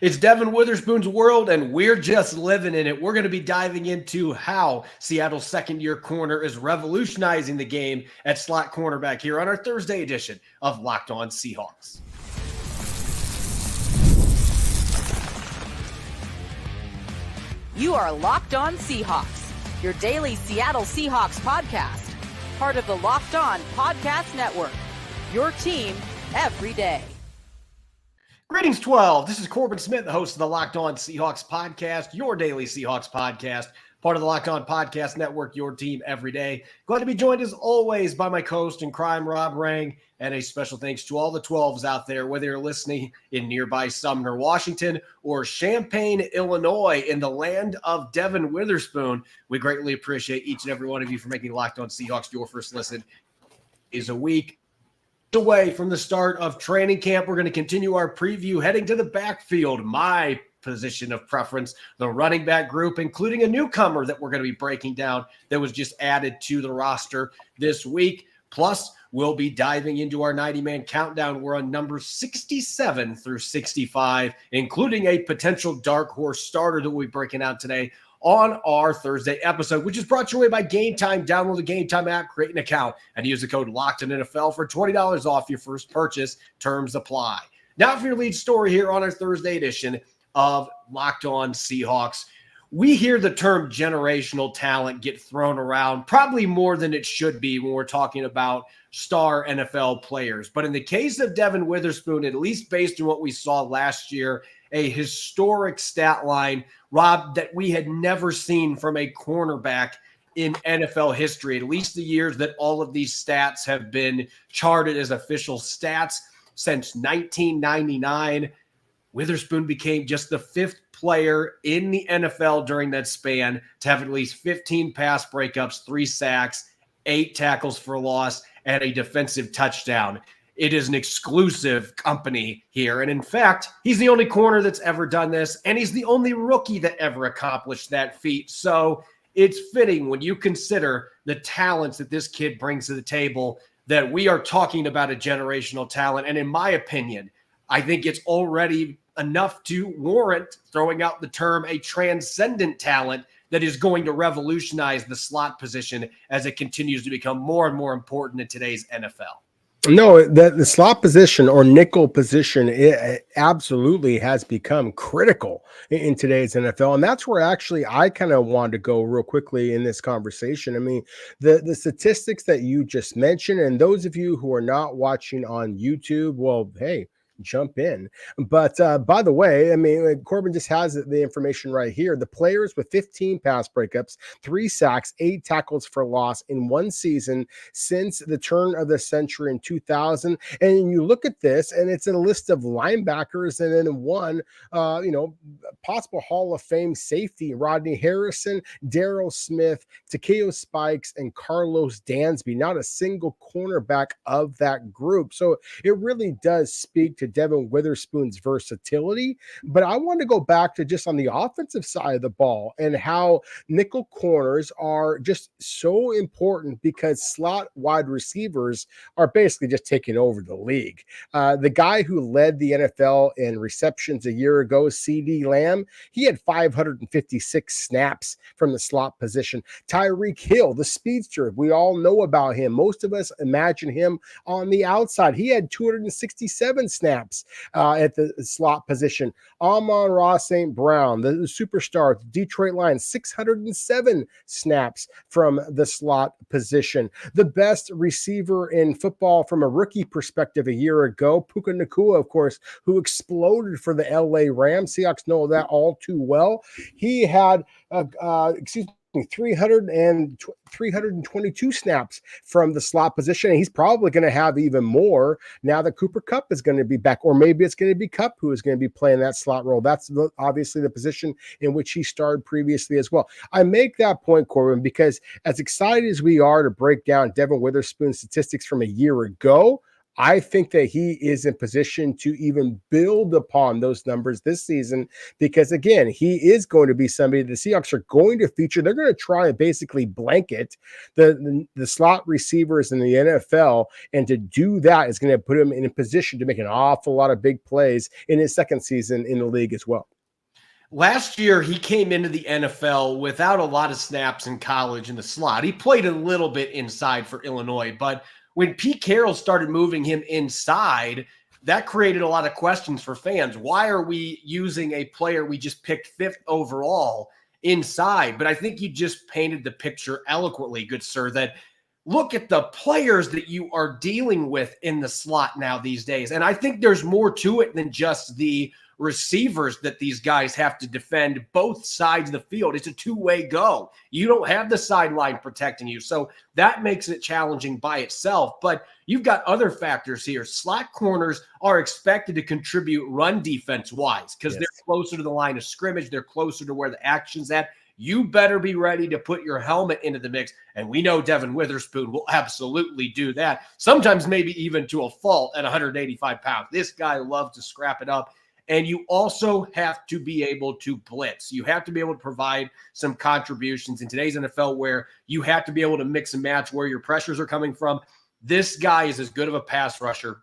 It's Devon Witherspoon's world, and we're just living in it. We're going to be diving into how Seattle's second-year corner is revolutionizing the game at slot cornerback here on our Thursday edition of Locked On Seahawks. You are Locked On Seahawks, your daily Seattle Seahawks podcast, part of the Locked On Podcast Network, your team every day. Greetings, 12. This is Corbin Smith, the host of the Locked On Seahawks podcast, your daily Seahawks podcast, part of the Locked On Podcast Network, your team every day. Glad to be joined, as always, by my co-host in crime, Rob Rang, and a special thanks to all the 12s out there, whether you're listening in nearby Sumner, Washington, or Champaign, Illinois, in the land of Devon Witherspoon. We greatly appreciate each and every one of you for making Locked On Seahawks your first listen is a week away from the start of training camp. We're going to continue our preview heading to the backfield, my position of preference, the running back group, including a newcomer that we're going to be breaking down that was just added to the roster this week. Plus, we'll be diving into our 90-man countdown. We're on numbers 67 through 65, including a potential dark horse starter that we'll be breaking out today on our Thursday episode, which is brought your way by Game Time. Download the Game Time app, create an account, and use the code LOCKEDONNFL for $20 off your first purchase. Terms apply. Now for your lead story here on our Thursday edition of Locked On Seahawks. We hear the term generational talent get thrown around probably more than it should be when we're talking about star NFL players. But in the case of Devon Witherspoon, at least based on what we saw last year, a historic stat line, Rob, that we had never seen from a cornerback in NFL history, at least the years that all of these stats have been charted as official stats since 1999. Witherspoon became just the fifth player in the NFL during that span to have at least 15 pass breakups, 3 sacks, 8 tackles for loss, and a defensive touchdown. It is an exclusive company here. And in fact, he's the only corner that's ever done this, and he's the only rookie that ever accomplished that feat. So it's fitting when you consider the talents that this kid brings to the table that we are talking about a generational talent. And in my opinion, I think it's already enough to warrant throwing out the term a transcendent talent that is going to revolutionize the slot position as it continues to become more and more important in today's NFL. No, the slot position or nickel position, it absolutely has become critical in today's NFL. And that's where actually I kind of wanted to go real quickly in this conversation. I mean, the statistics that you just mentioned, and those of you who are not watching on YouTube, well, hey, jump in. But by the way, I mean, Corbin just has the information right here. The players with 15 pass breakups, 3 sacks, 8 tackles for loss in one season since the turn of the century in 2000. And you look at this, and it's a list of linebackers, and then one, possible Hall of Fame safety, Rodney Harrison, Darryl Smith, Takeo Spikes, and Carlos Dansby. Not a single cornerback of that group. So it really does speak to Devon Witherspoon's versatility. But I want to go back to just on the offensive side of the ball and how nickel corners are just so important because slot wide receivers are basically just taking over the league. The guy who led the NFL in receptions a year ago, CeeDee Lamb, he had 556 snaps from the slot position. Tyreek Hill, the speedster, we all know about him. Most of us imagine him on the outside. He had 267 snaps at the slot position. Amon-Ra St. Brown, the superstar, the Detroit Lions, 607 snaps from the slot position. The best receiver in football from a rookie perspective a year ago, Puka Nacua, of course, who exploded for the LA Rams. Seahawks know that all too well. He had, 322 snaps from the slot position. And he's probably going to have even more now that Cooper Kupp is going to be back, or maybe it's going to be Kupp who is going to be playing that slot role. That's obviously the position in which he started previously as well. I make that point, Corbin, because as excited as we are to break down Devon Witherspoon's statistics from a year ago, I think that he is in position to even build upon those numbers this season because, again, he is going to be somebody the Seahawks are going to feature. They're going to try and basically blanket the slot receivers in the NFL, and to do that is going to put him in a position to make an awful lot of big plays in his second season in the league as well. Last year, he came into the NFL without a lot of snaps in college in the slot. He played a little bit inside for Illinois, but when Pete Carroll started moving him inside, that created a lot of questions for fans. Why are we using a player we just picked fifth overall inside? But I think you just painted the picture eloquently, good sir, that look at the players that you are dealing with in the slot now these days. And I think there's more to it than just the receivers that these guys have to defend both sides of the field. It's a two-way go. You don't have the sideline protecting you. So that makes it challenging by itself. But you've got other factors here. Slot corners are expected to contribute run defense-wise because they're closer to the line of scrimmage. They're closer to where the action's at. You better be ready to put your helmet into the mix. And we know Devon Witherspoon will absolutely do that. Sometimes maybe even to a fault at 185 pounds. This guy loves to scrap it up. And you also have to be able to blitz. You have to be able to provide some contributions in today's NFL where you have to be able to mix and match where your pressures are coming from. This guy is as good of a pass rusher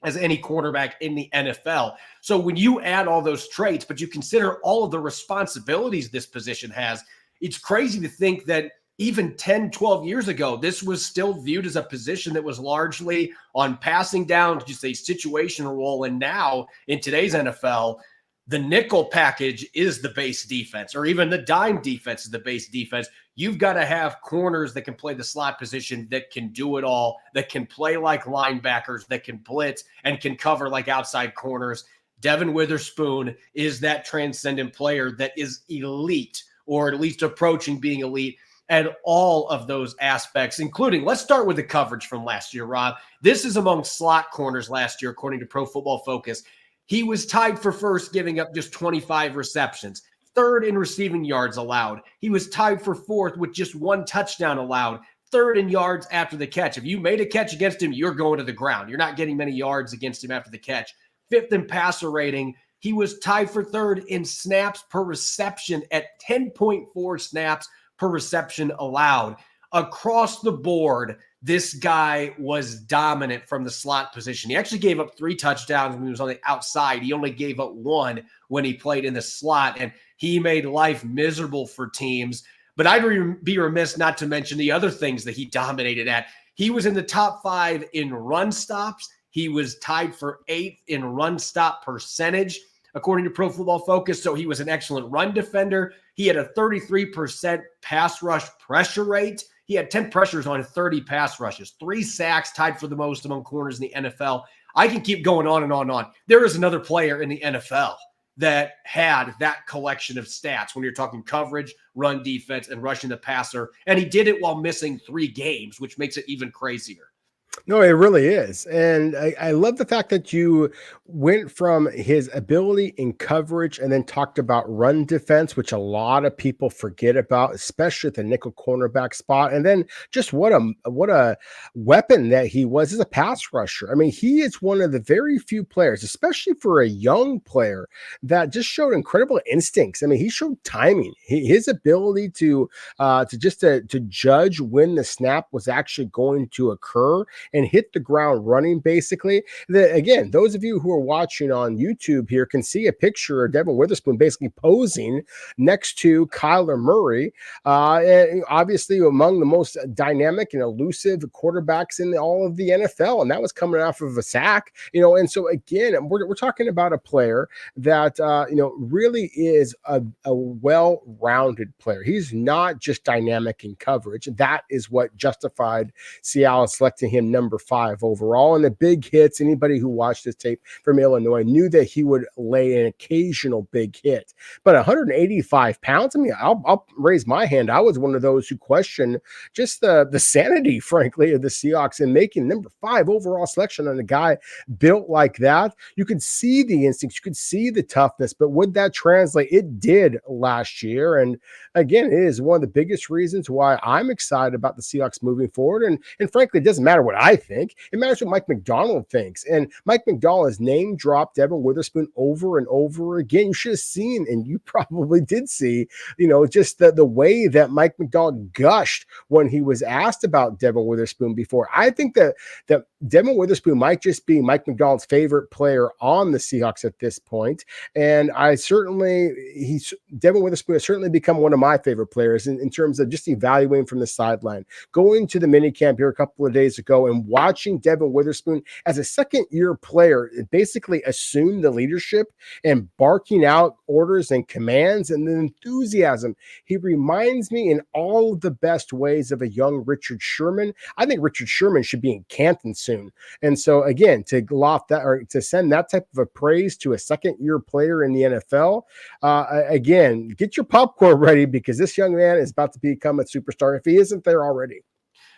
as any quarterback in the NFL. So when you add all those traits, but you consider all of the responsibilities this position has, it's crazy to think that even 10, 12 years ago, this was still viewed as a position that was largely on passing down, just a situational role. And now in today's NFL, the nickel package is the base defense, or even the dime defense is the base defense. You've got to have corners that can play the slot position, that can do it all, that can play like linebackers, that can blitz and can cover like outside corners. Devon Witherspoon is that transcendent player that is elite, or at least approaching being elite at all of those aspects, including, let's start with the coverage from last year, Rob. This is among slot corners last year, according to Pro Football Focus. He was tied for first, giving up just 25 receptions, third in receiving yards allowed. He was tied for fourth with just one touchdown allowed, third in yards after the catch. If you made a catch against him, you're going to the ground. You're not getting many yards against him after the catch. Fifth in passer rating. He was tied for third in snaps per reception at 10.4 snaps per reception allowed. Across the board, this guy was dominant from the slot position. He actually gave up 3 touchdowns when he was on the outside. He only gave up 1 when he played in the slot, and he made life miserable for teams. But I'd be remiss not to mention the other things that he dominated at. He was in the top 5 in run stops. He was tied for 8th in run stop percentage, according to Pro Football Focus. So he was an excellent run defender. He had a 33% pass rush pressure rate. He had 10 pressures on 30 pass rushes, 3 sacks, tied for the most among corners in the NFL. I can keep going on and on and on. There is another player in the NFL that had that collection of stats when you're talking coverage, run defense, and rushing the passer. And he did it while missing 3 games, which makes it even crazier. No, it really is. And I love the fact that you went from his ability in coverage and then talked about run defense, which a lot of people forget about, especially at the nickel cornerback spot. And then just what a weapon that he was as a pass rusher. I mean, he is one of the very few players, especially for a young player, that just showed incredible instincts. I mean, he showed timing, his ability to judge when the snap was actually going to occur and hit the ground running, basically. Again, those of you who are watching on YouTube here can see a picture of Devon Witherspoon basically posing next to Kyler Murray, and obviously among the most dynamic and elusive quarterbacks in all of the NFL, and that was coming off of a sack, and so again, we're talking about a player that really is a well-rounded player. He's not just dynamic in coverage. That is what justified Seattle selecting him number 5 overall. And the big hits, anybody who watched this tape from Illinois knew that he would lay an occasional big hit. But 185 pounds, I mean, I'll raise my hand. I was one of those who questioned just the sanity, frankly, of the Seahawks in making number 5 overall selection on a guy built like that. You could see the instincts, you could see the toughness, but would that translate? It did last year. And again, it is one of the biggest reasons why I'm excited about the Seahawks moving forward. And frankly, it doesn't matter what I think. It matters what Mike Macdonald thinks. And Mike Macdonald has name dropped Devon Witherspoon over and over again. You should have seen, and you probably did see, just the way that Mike Macdonald gushed when he was asked about Devon Witherspoon before. I think that Devon Witherspoon might just be Mike Macdonald's favorite player on the Seahawks at this point. And Devon Witherspoon has certainly become one of my favorite players in terms of just evaluating from the sideline. Going to the minicamp here a couple of days ago and watching Devon Witherspoon as a second-year player basically assume the leadership and barking out orders and commands and the enthusiasm. He reminds me in all of the best ways of a young Richard Sherman. I think Richard Sherman should be in Canton soon. And so again, to loft that or to send that type of a praise to a second-year player in the NFL, again, get your popcorn ready because this young man is about to become a superstar if he isn't there already.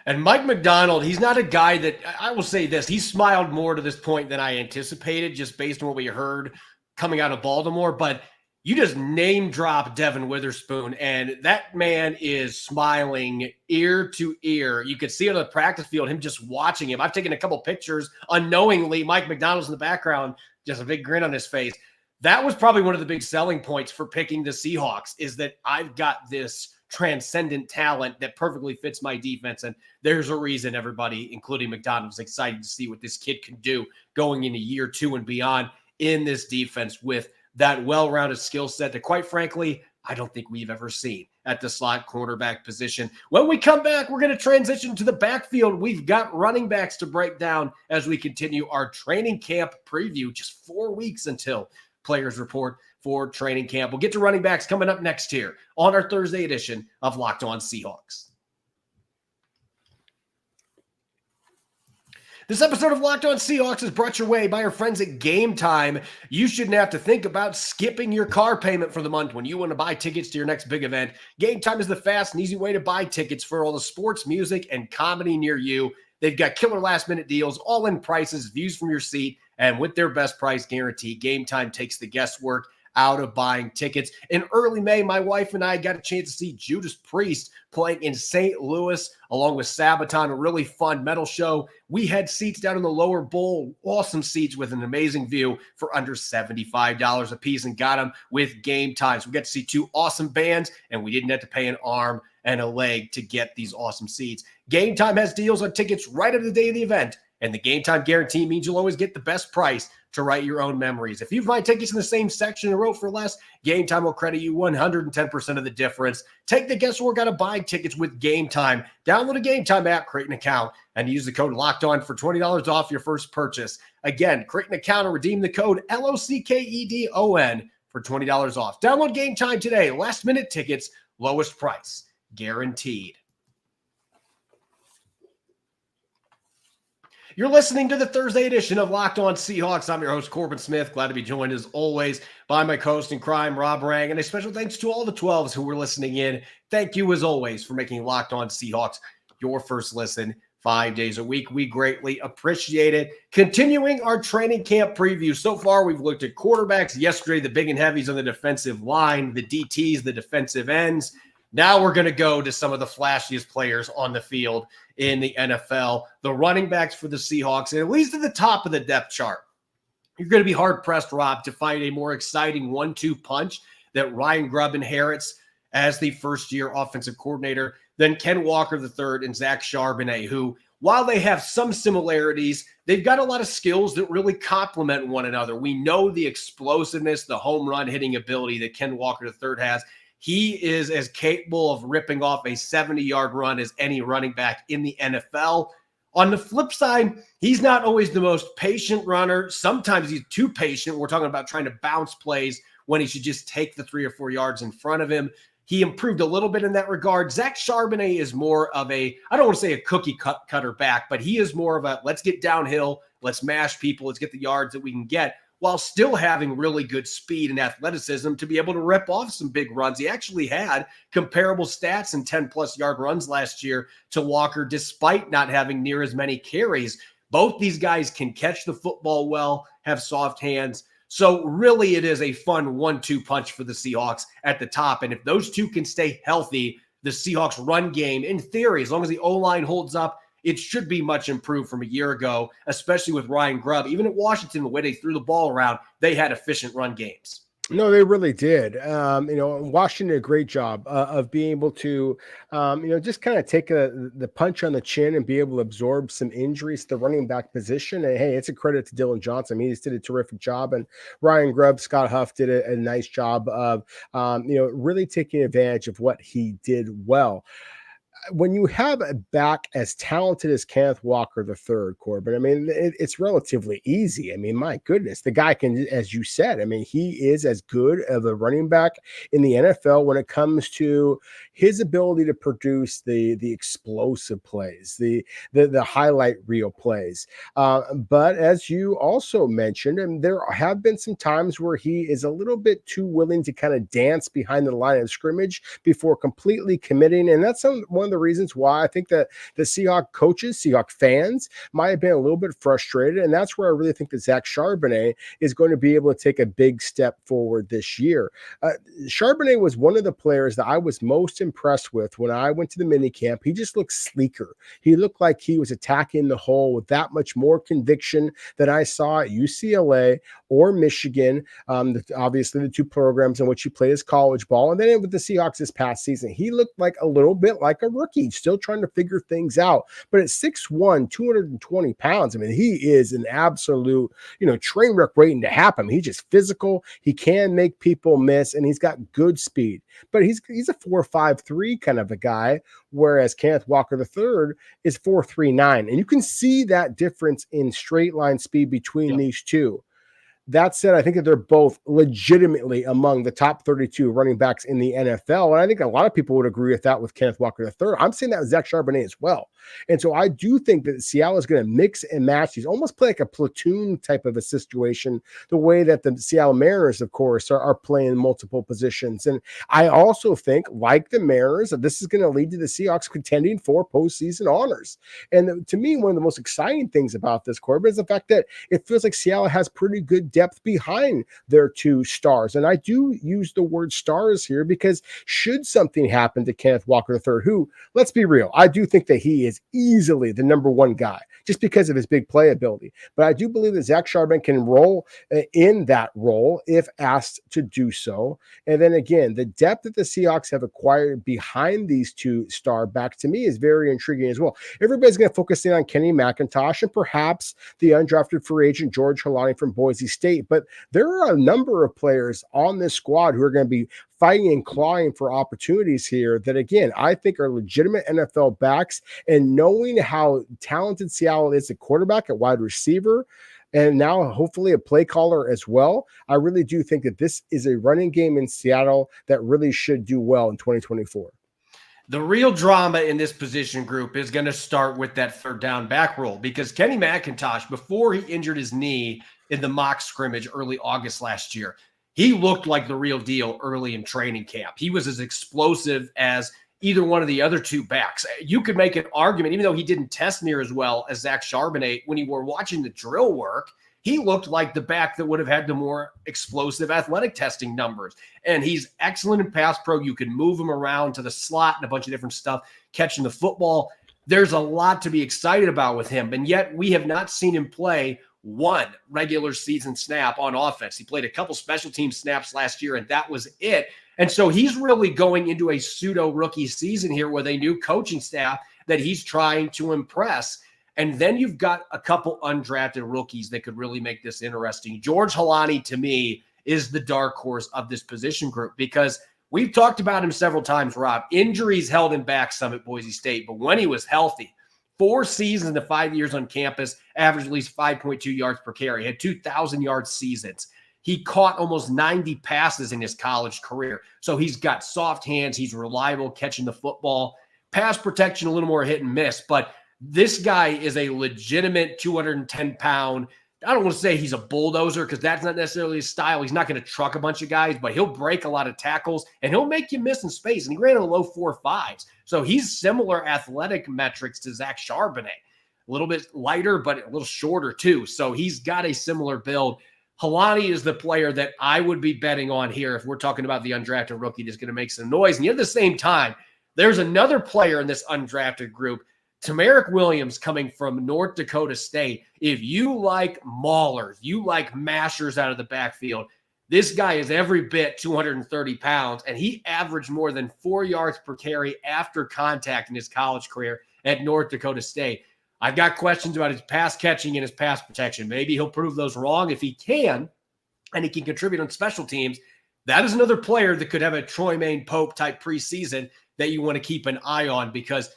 And Mike Macdonald, he's not a guy that, I will say this, he smiled more to this point than I anticipated just based on what we heard coming out of Baltimore. But you just name drop Devon Witherspoon, and that man is smiling ear to ear. You could see it on the practice field, him just watching him. I've taken a couple pictures unknowingly. Mike Macdonald's in the background, just a big grin on his face. That was probably one of the big selling points for picking the Seahawks is that I've got this transcendent talent that perfectly fits my defense. And there's a reason everybody, including Macdonald, is excited to see what this kid can do going into year 2 and beyond in this defense with that well-rounded skill set that, quite frankly, I don't think we've ever seen at the slot cornerback position. When we come back, we're going to transition to the backfield. We've got running backs to break down as we continue our training camp preview. Just 4 weeks until players report for training camp. We'll get to running backs coming up next here on our Thursday edition of Locked On Seahawks. This episode of Locked On Seahawks is brought your way by our friends at Game Time. You shouldn't have to think about skipping your car payment for the month when you want to buy tickets to your next big event. Game Time is the fast and easy way to buy tickets for all the sports, music, and comedy near you. They've got killer last-minute deals, all-in prices, views from your seat, and with their best price guarantee, Game Time takes the guesswork out of buying tickets. In early May, my wife and I got a chance to see Judas Priest playing in St. Louis along with Sabaton, a really fun metal show. We had seats down in the lower bowl, awesome seats with an amazing view for under $75 a piece and got them with Game Time. So we got to see 2 awesome bands and we didn't have to pay an arm and a leg to get these awesome seats. Game Time has deals on tickets right up to the day of the event. And the Game Time guarantee means you'll always get the best price to write your own memories. If you find tickets in the same section and wrote for less, Game Time will credit you 110% of the difference. Take the guesswork out of buying tickets with Game Time. Download a Game Time app, create an account, and use the code LOCKEDON for $20 off your first purchase. Again, create an account and redeem the code LOCKEDON for $20 off. Download Game Time today. Last minute tickets, lowest price, guaranteed. You're listening to the Thursday edition of Locked On Seahawks. I'm your host, Corbin Smith. Glad to be joined, as always, by my co-host in crime, Rob Rang. And a special thanks to all the 12s who were listening in. Thank you, as always, for making Locked On Seahawks your first listen 5 days a week. We greatly appreciate it. Continuing our training camp preview. So far, we've looked at quarterbacks. Yesterday, the big and heavies on the defensive line, the DTs, the defensive ends. Now we're going to go to some of the flashiest players on the field in the NFL, the running backs for the Seahawks, and at least at the top of the depth chart. You're going to be hard-pressed, Rob, to find a more exciting 1-2 punch that Ryan Grubb inherits as the first-year offensive coordinator than Ken Walker III and Zach Charbonnet, who, while they have some similarities, they've got a lot of skills that really complement one another. We know the explosiveness, the home run hitting ability that Ken Walker III has. He is as capable of ripping off a 70-yard run as any running back in the NFL. On the flip side, he's not always the most patient runner. Sometimes he's too patient. We're talking about trying to bounce plays when he should just take the 3 or 4 yards in front of him. He improved a little bit in that regard. Zach Charbonnet is more of a, I don't want to say a cookie cutter back, but he is more of a, let's get downhill, let's mash people, let's get the yards that we can get, while still having really good speed and athleticism to be able to rip off some big runs. He actually had comparable stats in 10-plus yard runs last year to Walker, despite not having near as many carries. Both these guys can catch the football well, have soft hands. So really it is a fun 1-2 punch for the Seahawks at the top. And if those two can stay healthy, the Seahawks run game, in theory, as long as the O-line holds up, it should be much improved from a year ago, especially with Ryan Grubb. Even at Washington, the way they threw the ball around, they had efficient run games. No, they really did. Washington did a great job of being able to, just kind of take the punch on the chin and be able to absorb some injuries to the running back position. And hey, it's a credit to Dylan Johnson. He just did a terrific job. And Ryan Grubb, Scott Huff did a nice job of, really taking advantage of what he did well. When you have a back as talented as Kenneth Walker III, Corbin, I mean, it's relatively easy. I mean, my goodness, the guy can, as you said, I mean, he is as good of a running back in the NFL when it comes to his ability to produce the explosive plays, the highlight reel plays. But as you also mentioned, and there have been some times where he is a little bit too willing to kind of dance behind the line of scrimmage before completely committing. And that's one of the reasons why I think that the Seahawks coaches, Seahawks fans might have been a little bit frustrated. And that's where I really think that Zach Charbonnet is going to be able to take a big step forward this year. Charbonnet was one of the players that I was most impressed with when I went to the mini camp. He just looked sleeker. He looked like he was attacking the hole with that much more conviction than I saw at UCLA or Michigan. Obviously the two programs in which he played his college ball. And then with the Seahawks this past season, he looked like a little bit like a rookie, still trying to figure things out. But at 6'1", 220 pounds, I mean, he is an absolute, train wreck waiting to happen. He's just physical. He can make people miss, and he's got good speed. But he's a 4.53 kind of a guy, whereas Kenneth Walker III is 4.39. And you can see that difference in straight line speed between these two. That said, I think that they're both legitimately among the top 32 running backs in the NFL. And I think a lot of people would agree with that with Kenneth Walker III. I'm saying that with Zach Charbonnet as well. And so I do think that Seattle is going to mix and match these, almost play like a platoon type of a situation, the way that the Seattle Mariners, of course, are playing multiple positions. And I also think, like the Mariners, that this is going to lead to the Seahawks contending for postseason honors. And to me, one of the most exciting things about this, Corbin, is the fact that it feels like Seattle has pretty good depth behind their two stars. And I do use the word stars here because should something happen to Kenneth Walker III, who, let's be real, I do think that he is easily the number one guy just because of his big playability. But I do believe that Zach Charbonnet can roll in that role if asked to do so. And then again, the depth that the Seahawks have acquired behind these two star backs to me is very intriguing as well. Everybody's going to focus in on Kenny McIntosh and perhaps the undrafted free agent George Halani from Boise State. But there are a number of players on this squad who are going to be fighting and clawing for opportunities here that, again, I think are legitimate NFL backs. And knowing how talented Seattle is at quarterback, at wide receiver, and now hopefully a play caller as well, I really do think that this is a running game in Seattle that really should do well in 2024. The real drama in this position group is going to start with that third down back roll, because Kenny McIntosh, before he injured his knee in the mock scrimmage early August last year, he looked like the real deal early in training camp. He was as explosive as either one of the other two backs. You could make an argument, even though he didn't test near as well as Zach Charbonnet, when you were watching the drill work, he looked like the back that would have had the more explosive athletic testing numbers. And he's excellent in pass pro. You can move him around to the slot and a bunch of different stuff, catching the football. There's a lot to be excited about with him. And yet we have not seen him play one regular season snap on offense. He played a couple special team snaps last year, and that was it. And so he's really going into a pseudo rookie season here with a new coaching staff that he's trying to impress. And then you've got a couple undrafted rookies that could really make this interesting. George Halani, to me, is the dark horse of this position group, because we've talked about him several times, Rob. Injuries held him back some at Boise State, but when he was healthy, 4 seasons to 5 years on campus, averaged at least 5.2 yards per carry, had 2,000-yard seasons. He caught almost 90 passes in his college career. So he's got soft hands. He's reliable catching the football. Pass protection, a little more hit and miss. But this guy is a legitimate 210-pound. I don't want to say he's a bulldozer because that's not necessarily his style. He's not going to truck a bunch of guys, but he'll break a lot of tackles and he'll make you miss in space. And he ran in the low 4.5s. So he's similar athletic metrics to Zach Charbonnet. A little bit lighter, but a little shorter too. So he's got a similar build. Halani is the player that I would be betting on here if we're talking about the undrafted rookie that's going to make some noise. And yet at the same time, there's another player in this undrafted group Tamarick Williams coming from North Dakota State. If you like maulers, you like mashers out of the backfield, this guy is every bit 230 pounds, and he averaged more than 4 yards per carry after contact in his college career at North Dakota State. I've got questions about his pass catching and his pass protection. Maybe he'll prove those wrong. If he can, and he can contribute on special teams, that is another player that could have a Troy Maine Pope type preseason that you want to keep an eye on, because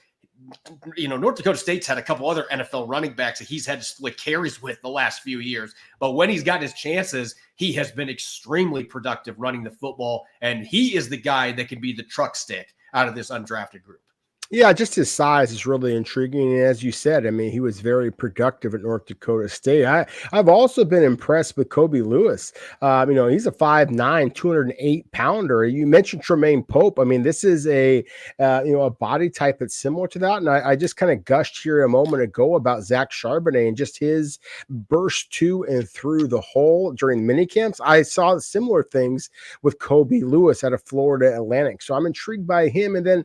North Dakota State's had a couple other NFL running backs that he's had to split carries with the last few years. But when he's gotten his chances, he has been extremely productive running the football, and he is the guy that can be the truck stick out of this undrafted group. Yeah, just his size is really intriguing. And as you said, I mean, he was very productive at North Dakota State. I've also been impressed with Kobe Lewis. He's a 5'9", 208-pounder. You mentioned Tremaine Pope. I mean, this is a body type that's similar to that. And I just kind of gushed here a moment ago about Zach Charbonnet and just his burst to and through the hole during mini camps. I saw similar things with Kobe Lewis out of Florida Atlantic. So I'm intrigued by him. And then,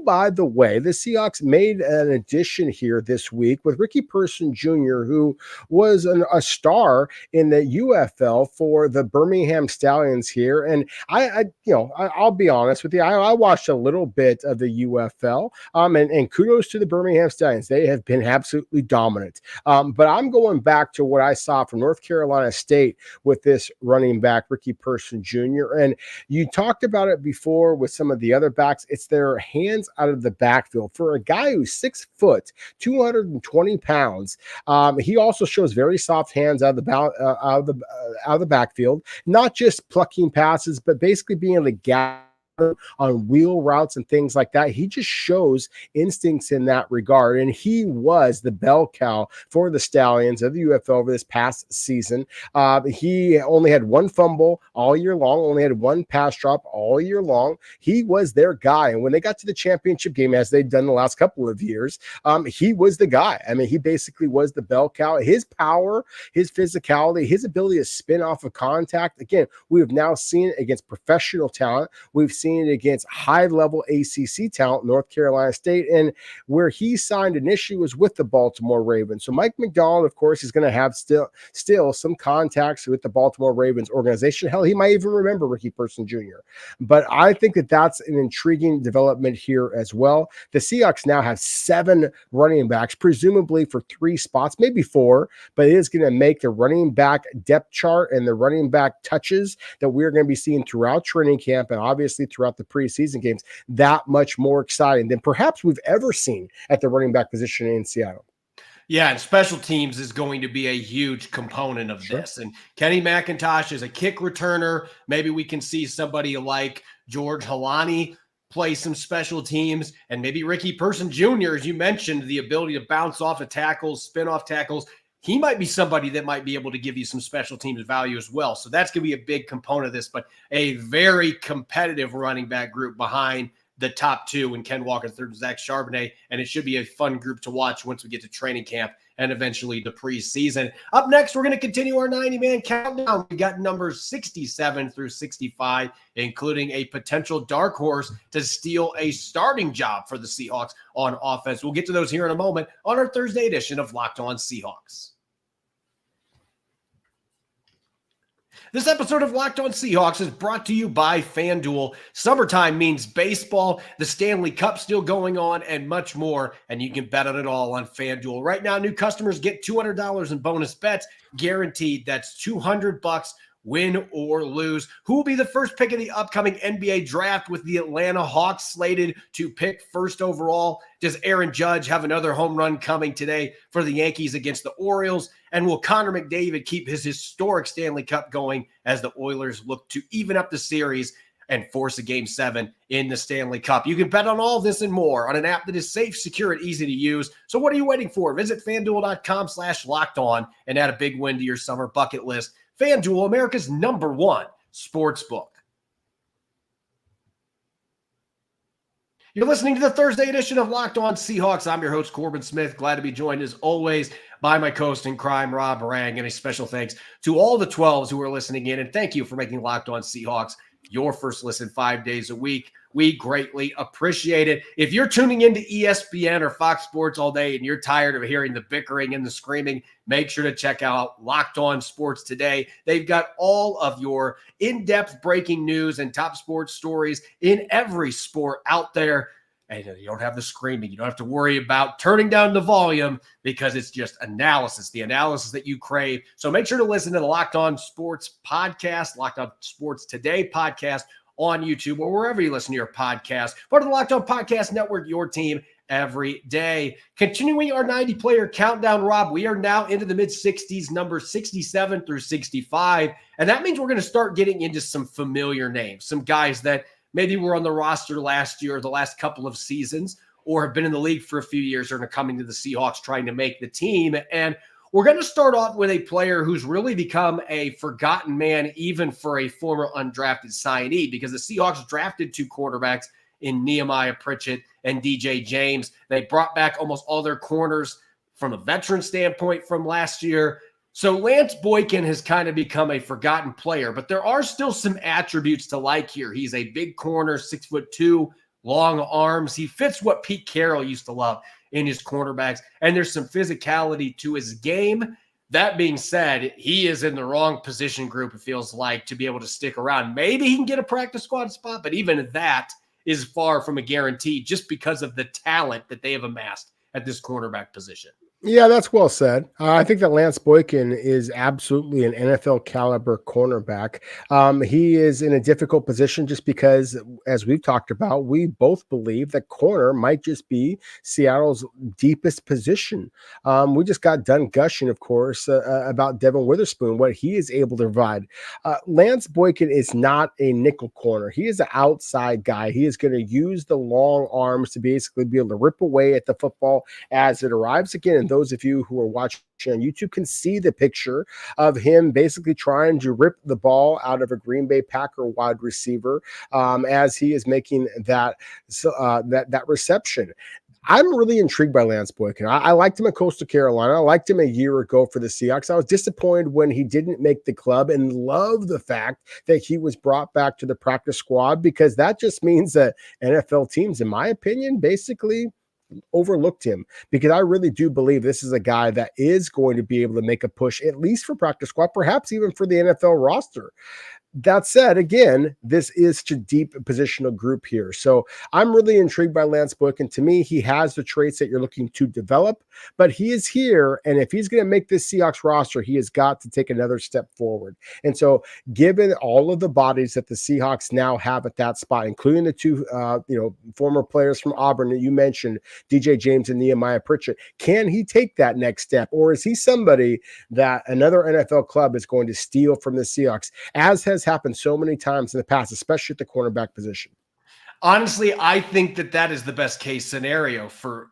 by the way, the Seahawks made an addition here this week with Ricky Person Jr., who was a star in the UFL for the Birmingham Stallions here. And I'll be honest with you, I watched a little bit of the UFL, and kudos to the Birmingham Stallions. They have been absolutely dominant. But I'm going back to what I saw from North Carolina State with this running back, Ricky Person Jr. And you talked about it before with some of the other backs. It's their hands out of the backfield. For a guy who's 6 foot, 220 pounds, he also shows very soft hands out of the backfield, not just plucking passes, but basically being able to gap on wheel routes and things like that. He just shows instincts in that regard, and he was the bell cow for the Stallions of the UFL over this past season. He only had one fumble all year long, only had one pass drop all year long. He was their guy, and when they got to the championship game, as they've done the last couple of years, he was the guy. I mean, he basically was the bell cow. His power, his physicality, his ability to spin off of contact. Again, we have now seen it against professional talent. We've seen it against high-level ACC talent, North Carolina State, and where he signed initially was with the Baltimore Ravens. So Mike Macdonald, of course, is going to have still some contacts with the Baltimore Ravens organization. Hell, he might even remember Ricky Person Jr. But I think that that's an intriguing development here as well. The Seahawks now have 7 running backs, presumably for 3 spots, maybe 4, but it is going to make the running back depth chart and the running back touches that we're going to be seeing throughout training camp and obviously throughout the preseason games that much more exciting than perhaps we've ever seen at the running back position in Seattle. Yeah, and special teams is going to be a huge component of this. And Kenny McIntosh is a kick returner. Maybe we can see somebody like George Halani play some special teams, and maybe Ricky Person Jr., as you mentioned, the ability to bounce off of tackles, spin off tackles. He might be somebody that might be able to give you some special teams value as well. So that's going to be a big component of this, but a very competitive running back group behind the top 2 in Ken Walker III and Zach Charbonnet. And it should be a fun group to watch once we get to training camp and eventually the preseason. Up next, we're going to continue our 90-man countdown. We got numbers 67 through 65, including a potential dark horse to steal a starting job for the Seahawks on offense. We'll get to those here in a moment on our Thursday edition of Locked On Seahawks. This episode of Locked On Seahawks is brought to you by FanDuel. Summertime means baseball, the Stanley Cup still going on, and much more, and you can bet on it all on FanDuel. Right now, new customers get $200 in bonus bets, guaranteed. That's $200, win or lose. Who will be the first pick of the upcoming NBA draft with the Atlanta Hawks slated to pick first overall? Does Aaron Judge have another home run coming today for the Yankees against the Orioles? And will Connor McDavid keep his historic Stanley Cup going as the Oilers look to even up the series and force a Game 7 in the Stanley Cup? You can bet on all this and more on an app that is safe, secure, and easy to use. So what are you waiting for? Visit FanDuel.com/lockedon and add a big win to your summer bucket list. FanDuel, America's #1 sportsbook. You're listening to the Thursday edition of Locked On Seahawks. I'm your host, Corbin Smith. Glad to be joined, as always, by my co-host in crime, Rob Rang. And a special thanks to all the 12s who are listening in. And thank you for making Locked On Seahawks your first listen 5 days a week. We greatly appreciate it. If you're tuning into ESPN or Fox Sports all day and you're tired of hearing the bickering and the screaming, make sure to check out Locked On Sports Today. They've got all of your in-depth breaking news and top sports stories in every sport out there. And you don't have the screaming. You don't have to worry about turning down the volume because it's just analysis, the analysis that you crave. So make sure to listen to the Locked On Sports podcast, Locked On Sports Today podcast on YouTube or wherever you listen to your podcast. Part of the Locked On Podcast Network, your team every day. Continuing our 90-player countdown, Rob, we are now into the mid-60s, numbers 67 through 65. And that means we're going to start getting into some familiar names, some guys that maybe were on the roster last year or the last couple of seasons or have been in the league for a few years and are coming to the Seahawks trying to make the team. And we're going to start off with a player who's really become a forgotten man, even for a former undrafted signee, because the Seahawks drafted 2 quarterbacks in Nehemiah Pritchett and DJ James. They brought back almost all their corners from a veteran standpoint from last year. So Lance Boykin has kind of become a forgotten player, but there are still some attributes to like here. He's a big corner, 6'2", long arms. He fits what Pete Carroll used to love in his cornerbacks, and there's some physicality to his game. That being said, he is in the wrong position group, it feels like, to be able to stick around. Maybe he can get a practice squad spot, but even that is far from a guarantee just because of the talent that they have amassed at this cornerback position. Yeah, that's well said. I think that Lance Boykin is absolutely an NFL caliber cornerback. He is in a difficult position just because, as we've talked about, we both believe that corner might just be Seattle's deepest position. We just got done gushing, of course, about Devon Witherspoon, what he is able to provide. Lance Boykin is not a nickel corner. He is an outside guy. He is going to use the long arms to basically be able to rip away at the football as it arrives. Again, and those of you who are watching on YouTube can see the picture of him basically trying to rip the ball out of a Green Bay Packer wide receiver as he is making that reception. I'm really intrigued by Lance Boykin. I liked him at Coastal Carolina. I liked him a year ago for the Seahawks. I was disappointed when he didn't make the club and love the fact that he was brought back to the practice squad, because that just means that NFL teams, in my opinion, basically overlooked him, because I really do believe this is a guy that is going to be able to make a push, at least for practice squad, perhaps even for the NFL roster. That said, again, this is a deep positional group here. So I'm really intrigued by Lance Boykin. To me, he has the traits that you're looking to develop, but he is here. And if he's going to make this Seahawks roster, he has got to take another step forward. And so given all of the bodies that the Seahawks now have at that spot, including the 2 former players from Auburn that you mentioned, DJ James and Nehemiah Pritchett, can he take that next step? Or is he somebody that another NFL club is going to steal from the Seahawks, as has happened so many times in the past, especially at the cornerback position? Honestly, I think that is the best case scenario for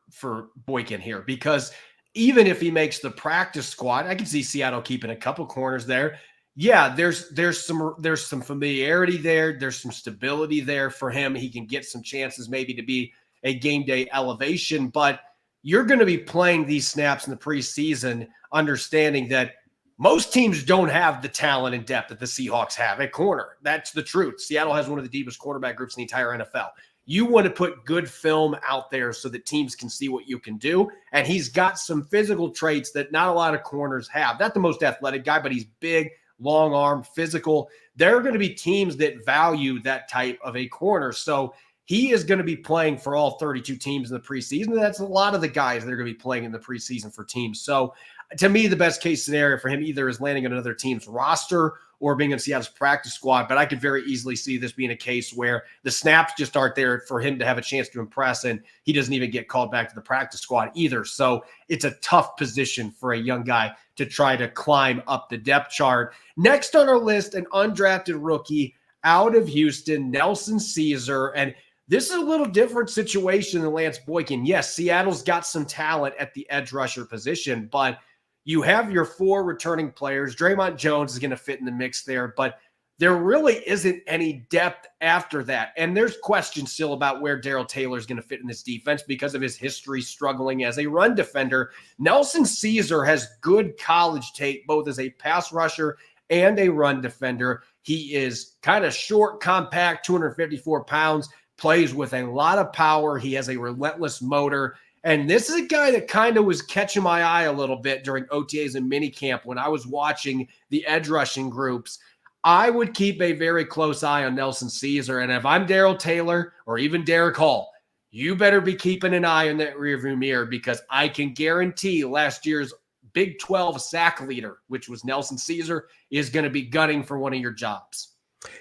Boykin here, because even if he makes the practice squad, I can see Seattle keeping a couple corners there. Yeah, there's some familiarity there. There's some stability there for him. He can get some chances maybe to be a game day elevation, but you're going to be playing these snaps in the preseason, understanding that most teams don't have the talent and depth that the Seahawks have at corner. That's the truth. Seattle has one of the deepest quarterback groups in the entire NFL. You want to put good film out there so that teams can see what you can do. And he's got some physical traits that not a lot of corners have. Not the most athletic guy, but he's big, long arm, physical. There are going to be teams that value that type of a corner. So he is going to be playing for all 32 teams in the preseason. And that's a lot of the guys that are going to be playing in the preseason for teams. So to me, the best case scenario for him either is landing on another team's roster or being in Seattle's practice squad. But I could very easily see this being a case where the snaps just aren't there for him to have a chance to impress, and he doesn't even get called back to the practice squad either. So it's a tough position for a young guy to try to climb up the depth chart. Next on our list, an undrafted rookie out of Houston, Nelson Caesar. And this is a little different situation than Lance Boykin. Yes, Seattle's got some talent at the edge rusher position, but you have your 4 returning players. Draymond Jones is going to fit in the mix there, but there really isn't any depth after that. And there's questions still about where Darrell Taylor is going to fit in this defense because of his history struggling as a run defender. Nelson Caesar has good college tape, both as a pass rusher and a run defender. He is kind of short, compact, 254 pounds, plays with a lot of power. He has a relentless motor. And this is a guy that kind of was catching my eye a little bit during OTAs and minicamp when I was watching the edge rushing groups. I would keep a very close eye on Nelson Caesar. And if I'm Darrell Taylor or even Derek Hall, you better be keeping an eye on that rearview mirror, because I can guarantee last year's Big 12 sack leader, which was Nelson Caesar, is going to be gunning for one of your jobs.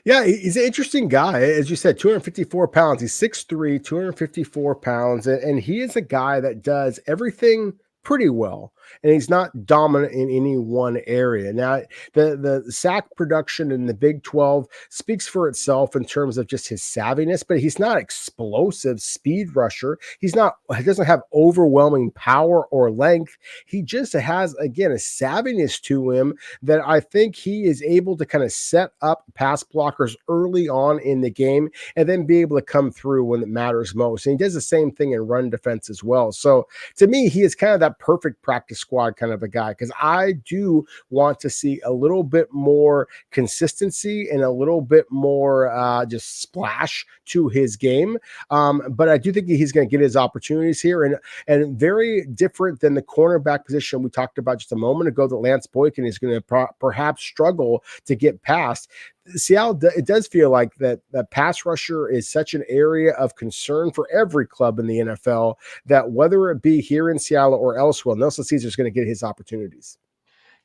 Yeah, he's an interesting guy. As you said, 254 pounds. He's 6'3", 254 pounds. And he is a guy that does everything pretty well, and he's not dominant in any one area. Now, the sack production in the Big 12 speaks for itself in terms of just his savviness, but he's not explosive speed rusher. He doesn't have overwhelming power or length. He just has, again, a savviness to him that I think he is able to kind of set up pass blockers early on in the game and then be able to come through when it matters most. And he does the same thing in run defense as well. So to me, he is kind of that perfect practice squad kind of a guy, because I do want to see a little bit more consistency and a little bit more just splash to his game. But I do think he's going to get his opportunities here, and very different than the cornerback position we talked about just a moment ago that Lance Boykin is going to perhaps struggle to get past. Seattle, it does feel like that pass rusher is such an area of concern for every club in the NFL that whether it be here in Seattle or elsewhere, Nelson Caesar is going to get his opportunities.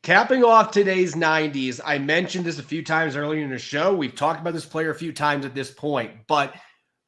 Capping off today's 90s, I mentioned this a few times earlier in the show. We've talked about this player a few times at this point, but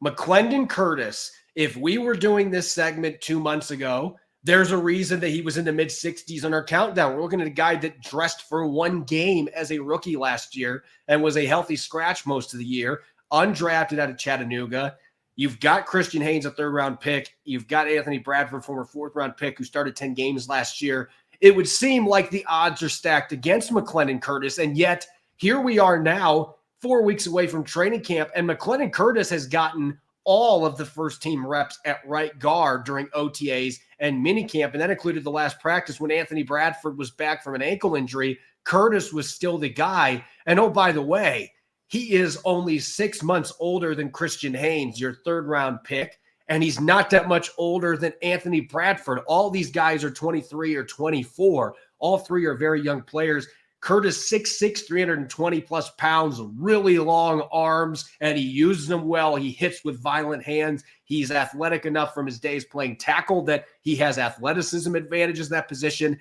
McClendon Curtis, if we were doing this segment 2 months ago, there's a reason that he was in the mid-60s on our countdown. We're looking at a guy that dressed for one game as a rookie last year and was a healthy scratch most of the year, undrafted out of Chattanooga. You've got Christian Haynes, a third-round pick. You've got Anthony Bradford, former fourth-round pick, who started 10 games last year. It would seem like the odds are stacked against McClendon Curtis, and yet here we are now, 4 weeks away from training camp, and McClendon Curtis has gotten all of the first-team reps at right guard during OTAs and minicamp, and that included the last practice when Anthony Bradford was back from an ankle injury. Curtis was still the guy. And oh, by the way, he is only 6 months older than Christian Haynes, your third-round pick, and he's not that much older than Anthony Bradford. All these guys are 23 or 24. All three are very young players. Curtis, 6'6", 320-plus pounds, really long arms, and he uses them well. He hits with violent hands. He's athletic enough from his days playing tackle that he has athleticism advantages in that position.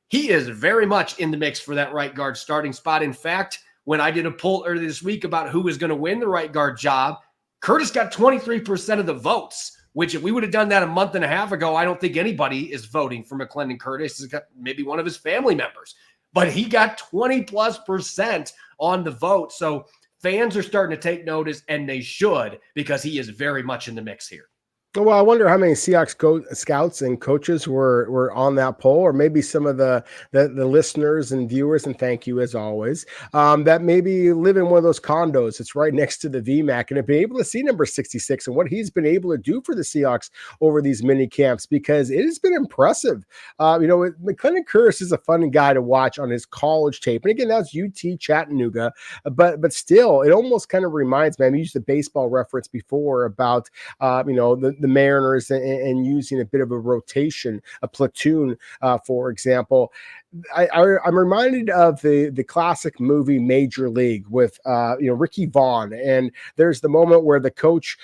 He is very much in the mix for that right guard starting spot. In fact, when I did a poll earlier this week about who was going to win the right guard job, Curtis got 23% of the votes, which if we would have done that a month and a half ago, I don't think anybody is voting for McClendon Curtis. He's got maybe one of his family members. But he got 20+% on the vote. So fans are starting to take notice, and they should, because he is very much in the mix here. Well, I wonder how many Seahawks scouts and coaches were on that poll, or maybe some of the listeners and viewers, and thank you as always, that maybe live in one of those condos that's right next to the VMAC and have been able to see number 66 and what he's been able to do for the Seahawks over these mini camps, because it has been impressive. McClendon Curtis is a fun guy to watch on his college tape. And again, that's UT Chattanooga, but still, it almost kind of reminds me, I used the baseball reference before about, the Mariners and using a bit of a rotation, a platoon, for example. I'm reminded of the classic movie Major League with Ricky Vaughn, and there's the moment where the coach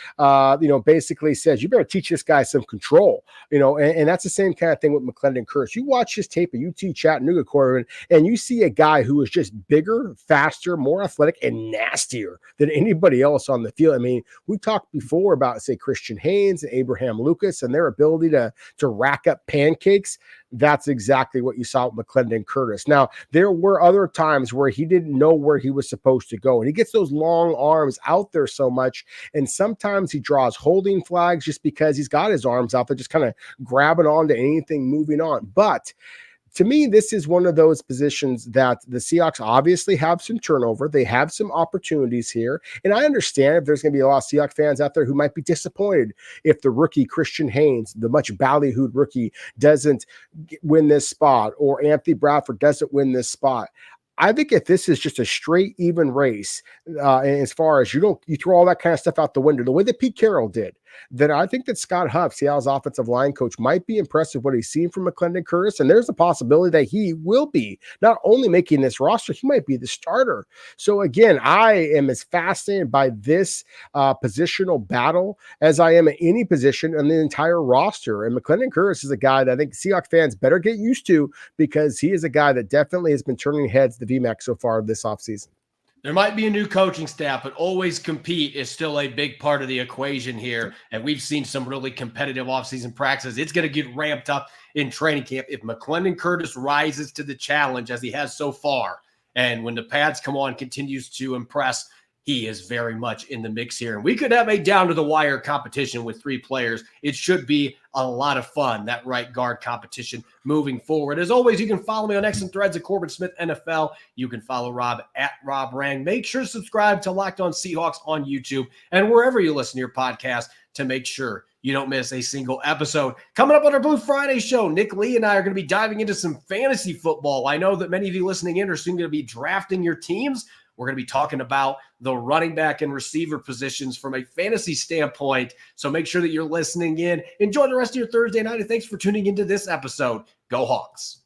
basically says, you better teach this guy some control, and that's the same kind of thing with McClendon Curtis. You watch his tape at UT Chattanooga, Corbin, and you see a guy who is just bigger, faster, more athletic, and nastier than anybody else on the field. We talked before about, say, Christian Haynes and Abraham Lucas and their ability to rack up pancakes. That's exactly what you saw with McClendon Curtis. Now, there were other times where he didn't know where he was supposed to go, and he gets those long arms out there so much, and sometimes he draws holding flags just because he's got his arms out there, just kind of grabbing onto anything moving on. But to me, this is one of those positions that the Seahawks obviously have some turnover. They have some opportunities here. And I understand if there's going to be a lot of Seahawks fans out there who might be disappointed if the rookie Christian Haynes, the much ballyhooed rookie, doesn't win this spot, or Anthony Bradford doesn't win this spot. I think if this is just a straight even race, as far as you throw all that kind of stuff out the window, the way that Pete Carroll did, then I think that Scott Huff, Seattle's offensive line coach, might be impressed with what he's seen from McClendon Curtis. And there's a possibility that he will be not only making this roster, he might be the starter. So again, I am as fascinated by this positional battle as I am at any position in the entire roster. And McClendon Curtis is a guy that I think Seahawks fans better get used to, because he is a guy that definitely has been turning heads the VMAX so far this offseason. There might be a new coaching staff, but always compete is still a big part of the equation here. And we've seen some really competitive offseason practices. It's going to get ramped up in training camp if McClendon Curtis rises to the challenge as he has so far. And when the pads come on, continues to impress, he is very much in the mix here. And we could have a down-to-the-wire competition with 3 players. It should be a lot of fun, that right guard competition moving forward. As always, you can follow me on X and Threads at Corbin Smith NFL. You can follow Rob at Rob Rang. Make sure to subscribe to Locked On Seahawks on YouTube and wherever you listen to your podcast to make sure you don't miss a single episode. Coming up on our Blue Friday show, Nick Lee and I are going to be diving into some fantasy football. I know that many of you listening in are soon going to be drafting your teams. We're going to be talking about the running back and receiver positions from a fantasy standpoint. So make sure that you're listening in. Enjoy the rest of your Thursday night, and thanks for tuning into this episode. Go Hawks.